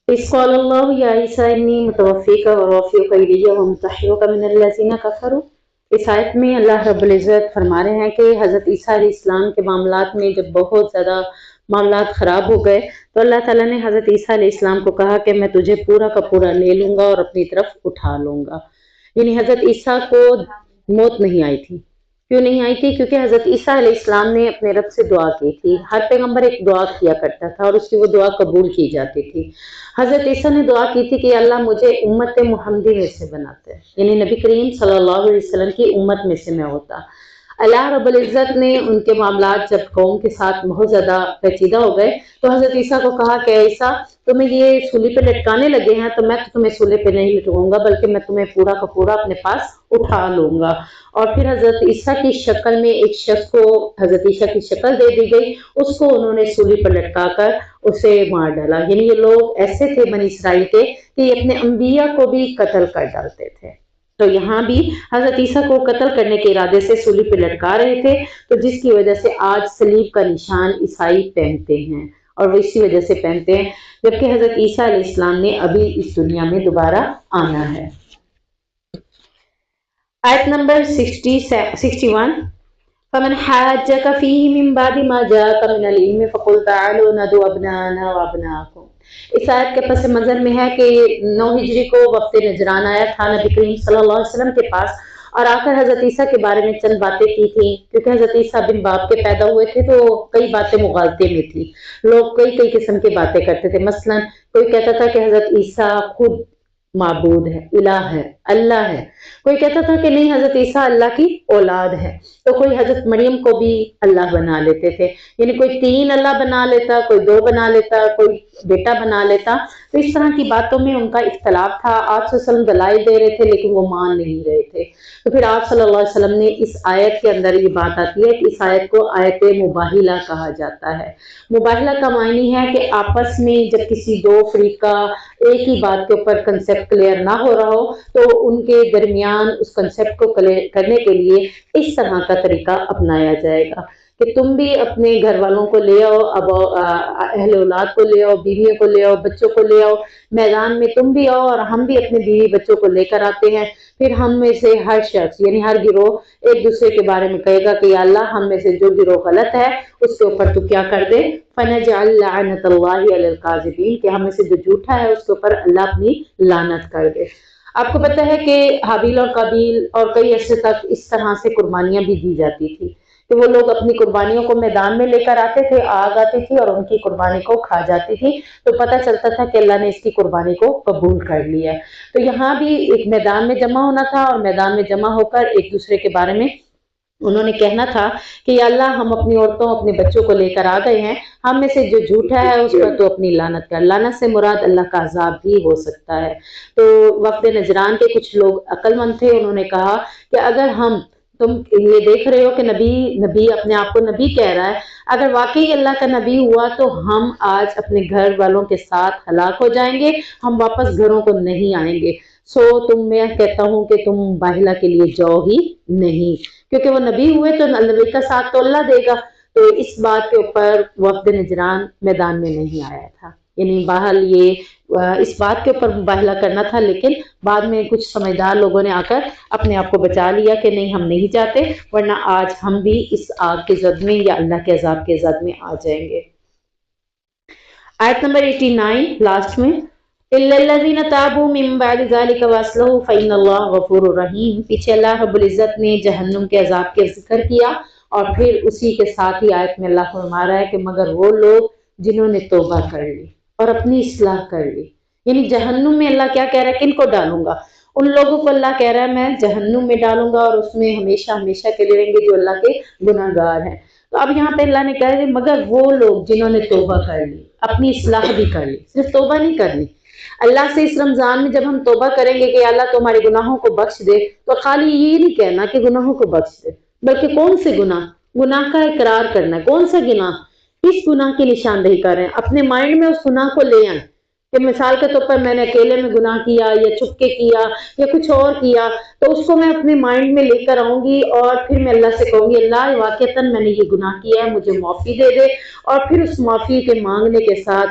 إذ قال الله يا عيسى إني متوفيك ورافعك إلي ومطهرك من الذين كفروا. اس آیت میں اللہ رب العزت فرما رہے ہیں کہ حضرت عیسیٰ علیہ السلام کے معاملات میں جب بہت زیادہ معاملات خراب ہو گئے تو اللہ تعالیٰ نے حضرت عیسیٰ علیہ السلام کو کہا کہ میں تجھے پورا کا پورا لے لوں گا اور اپنی طرف اٹھا لوں گا. یعنی حضرت عیسیٰ کو موت نہیں آئی تھی. کیوں نہیں آئی تھی؟ کیونکہ حضرت عیسیٰ علیہ السلام نے اپنے رب سے دعا کی تھی. ہر پیغمبر ایک دعا کیا کرتا تھا اور اس کی وہ دعا قبول کی جاتی تھی. حضرت عیسیٰ نے دعا کی تھی کہ اللہ مجھے امت محمدی میں سے بناتے ہیں، یعنی نبی کریم صلی اللہ علیہ وسلم کی امت میں سے میں ہوتا. اللہ رب العزت نے ان کے معاملات جب قوم کے ساتھ بہت زیادہ پیچیدہ ہو گئے تو حضرت عیسیٰ کو کہا کہ عیسیٰ تمہیں یہ سولی پہ لٹکانے لگے ہیں تو میں تو تمہیں سولے پہ نہیں لٹکاؤں گا بلکہ میں تمہیں پورا کا پورا اپنے پاس اٹھا لوں گا. اور پھر حضرت عیسیٰ کی شکل میں ایک شخص کو حضرت عیسیٰ کی شکل دے دی گئی، اس کو انہوں نے سولی پر لٹکا کر اسے مار ڈالا. یعنی یہ لوگ ایسے تھے بنی اسرائیل کے کہ یہ اپنے انبیاء کو بھی قتل کر ڈالتے تھے. تو یہاں بھی حضرت عیسیٰ کو قتل کرنے کے ارادے سے سولی پہ لٹکا رہے تھے، تو جس کی وجہ سے آج صلیب کا نشان عیسائی پہنتے ہیں اور وہ اسی وجہ سے پہنتے ہیں، جبکہ حضرت عیسیٰ علیہ السلام نے ابھی اس دنیا میں دوبارہ آنا ہے. آیت نمبر 61. فمن حاجك فيه من بعد ما جاءك من العلم فقل تعالوا ندعو ابناءنا وابناءكم. اس آیت کے پس منظر میں ہے کہ 9 ہجری کو وفد نجران آیا تھا نبی کریم صلی اللہ علیہ وسلم کے پاس اور آ کر حضرت عیسیٰ کے بارے میں چند باتیں کی تھیں. کیونکہ حضرت عیسیٰ بن باپ کے پیدا ہوئے تھے تو کئی باتیں مغالطے میں تھی. لوگ کئی قسم کی باتیں کرتے تھے. مثلا کوئی کہتا تھا کہ حضرت عیسیٰ خود معبود ہے، الہ ہے، اللہ ہے. کوئی کہتا تھا کہ نہیں حضرت عیسیٰ اللہ کی اولاد ہے. تو کوئی حضرت مریم کو بھی اللہ بنا لیتے تھے. یعنی کوئی 3 اللہ بنا لیتا، کوئی 2 بنا لیتا، کوئی بیٹا بنا لیتا. تو اس طرح کی باتوں میں ان کا اختلاف تھا. آپ صلی اللہ علیہ وسلم دلائل دے رہے تھے لیکن وہ مان نہیں رہے تھے. تو پھر آپ صلی اللہ علیہ وسلم نے اس آیت کے اندر یہ بات آتی ہے کہ اس آیت کو آیت مباہلہ کہا جاتا ہے. مباہلہ کا معنی ہے کہ آپس میں جب کسی 2 فریقہ ایک ہی بات کے اوپر کنسیپٹ کلیئر نہ ہو رہا ہو تو ان کے درمیان اس کنسیپٹ کو کلیئر کرنے کے لیے اس طرح کا طریقہ اپنایا جائے گا کہ تم بھی اپنے گھر والوں کو لے آؤ، اب اہل اولاد کو لے آؤ، بیویوں کو لے آؤ، بچوں کو لے آؤ، میدان میں تم بھی آؤ اور ہم بھی اپنے بیوی بچوں کو لے کر آتے ہیں. پھر ہم میں سے ہر شخص یعنی ہر گروہ ایک دوسرے کے بارے میں کہے گا کہ یا اللہ ہم میں سے جو گروہ غلط ہے اس کے اوپر تو کیا کر دے، فَنَجْعَلْ لَعْنَةَ اللَّهِ عَلَى الْكَاذِبِينَ، کہ ہم میں سے جو جھوٹا ہے اس کے اوپر اللہ اپنی لعنت کر دے. آپ کو پتہ ہے کہ حابیل اور قابیل اور کئی عرصے تک اس طرح سے قربانیاں بھی دی جاتی تھی کہ وہ لوگ اپنی قربانیوں کو میدان میں لے کر آتے تھے، آگ آتی تھی اور ان کی قربانی کو کھا جاتی تھی. تو پتہ چلتا تھا کہ اللہ نے اس کی قربانی کو قبول کر لیا. تو یہاں بھی ایک میدان میں جمع ہونا تھا اور میدان میں جمع ہو کر ایک دوسرے کے بارے میں انہوں نے کہنا تھا کہ یا اللہ ہم اپنی عورتوں اپنے بچوں کو لے کر آ گئے ہیں، ہم میں سے جو جھوٹا ہے اس پر تو اپنی لعنت کر. لعنت سے مراد اللہ کا عذاب بھی ہو سکتا ہے. تو وفد نجران کے کچھ لوگ عقل مند تھے، انہوں نے کہا کہ اگر تم یہ دیکھ رہے ہو کہ نبی اپنے آپ کو نبی کہہ رہا ہے، اگر واقعی اللہ کا نبی ہوا تو ہم آج اپنے گھر والوں کے ساتھ ہلاک ہو جائیں گے، ہم واپس گھروں کو نہیں آئیں گے. میں کہتا ہوں کہ تم باہلہ کے لیے جاؤ ہی نہیں، کیونکہ وہ نبی ہوئے تو نبی کا ساتھ تو اللہ دے گا. تو اس بات کے اوپر وفد نجران میدان میں نہیں آیا تھا. یعنی باہر یہ اس بات کے اوپر مباہلہ کرنا تھا، لیکن بعد میں کچھ سمجھدار لوگوں نے آ کر اپنے آپ کو بچا لیا کہ نہیں ہم نہیں جاتے، ورنہ آج ہم بھی اس آگ کے زد میں یا اللہ کے عذاب کے زد میں آ جائیں گے. آیت نمبر 89 لاسٹ میں إِلَّا الَّذِينَ تَابُوا مِن بَعْدِ ذَلِكَ وَأَصْلَحُوا فَإِنَّ اللَّهَ غَفُورٌ رَحِيمٌ. پیچھے اللہ رب العزت نے جہنم کے عذاب کے ذکر کیا اور پھر اسی کے ساتھ ہی آیت میں اللہ فرما رہا ہے کہ مگر وہ لوگ جنہوں نے توبہ کر لی اور اپنی اصلاح کر لی. یعنی جہنم میں اللہ کیا کہہ رہا ہے، کن کو ڈالوں گا؟ ان لوگوں کو اللہ کہہ رہا ہے میں جہنم میں ڈالوں گا اور اس میں ہمیشہ ہمیشہ کے لیے رہیں گے جو اللہ کے گناہ گار ہیں. تو اب یہاں پہ اللہ نے کہا ہے مگر وہ لوگ جنہوں نے توبہ کر لی، اپنی اصلاح بھی کر لی. صرف توبہ نہیں کرنی، اللہ سے اس رمضان میں جب ہم توبہ کریں گے کہ اللہ تمہارے گناہوں کو بخش دے، تو خالی یہ نہیں کہنا کہ گناہوں کو بخش دے، بلکہ کون سے گناہ کا اقرار کرنا ہے. کون سا گناہ، کس گناہ کی نشاندہی کر رہے ہیں، اپنے مائنڈ میں اس گناہ کو لے آئیں کہ مثال کے طور پر میں نے اکیلے میں گناہ کیا یا چپکے کیا یا کچھ اور کیا، تو اس کو میں اپنے مائنڈ میں لے کر آؤں گی اور پھر میں اللہ سے کہوں گی اللہ واقعتاً میں نے یہ گناہ کیا ہے، مجھے معافی دے دے. اور پھر اس معافی کے مانگنے کے ساتھ